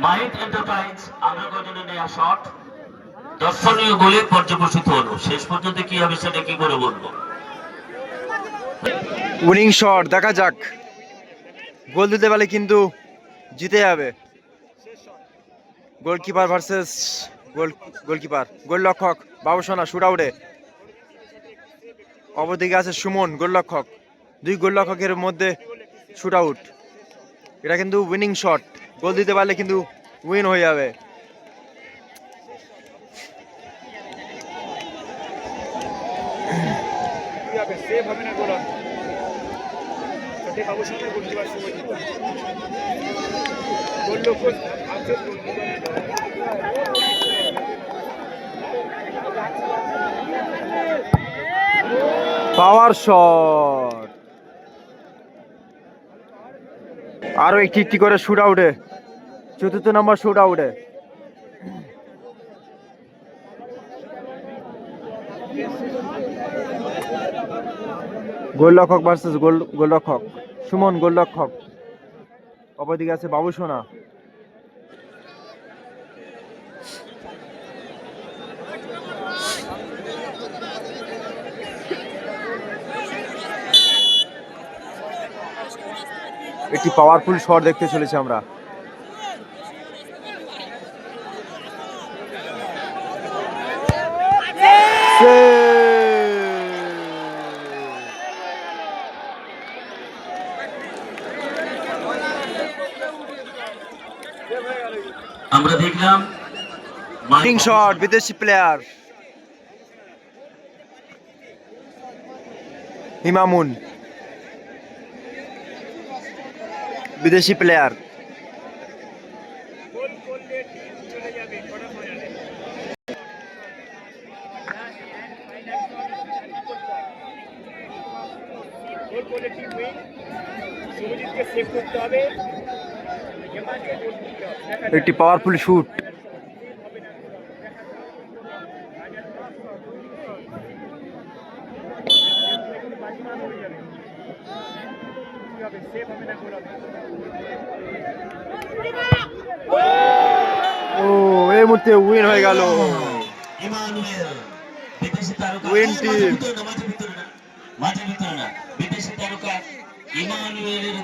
মাইট enterprise আমরা কজনে নেওয়া shot দর্শনীয় গোলে পর্যবসিত হলো। শেষ পর্যন্ত কি হবে সেটা কি করে বলবো। উইনিং শট দেখা যাক, গোল দিতে পারলে কিন্তু জিতে যাবে। গোলকিপার ভার্সেস গোলকিপার, গোলরক্ষক বাবুসোনা শুট আউটে, অপরদিকে আছে সুমন গোলরক্ষক। দুই গোলরক্ষকের মধ্যে শুট আউট। এটা কিন্তু উইনিং শট, গোল দিতে পারলে কিন্তু উইন হয়ে যাবে। পাওয়ার শট, আরো একটি করে শুট আউটে, চতুর্থ নম্বর শুট আউটে। গোলরক্ষক ভার্সেস গোলরক্ষক, সুমন গোলরক্ষক, অপরদিকে আছে বাবুসোনা। একটি পাওয়ারফুল শট দেখতে চলেছি আমরা। আমরা দেখলাম উইনিং শট, বিদেশি প্লেয়ার ইমামুন, বিদেশি প্লেয়ার। একটি পাওয়ারফুল শুট, ও এই মুহূর্তে উইন হয়ে গেল। Win team. মাঠের ভিতরে না, বিদেশি তারকা ইমানুয়েলের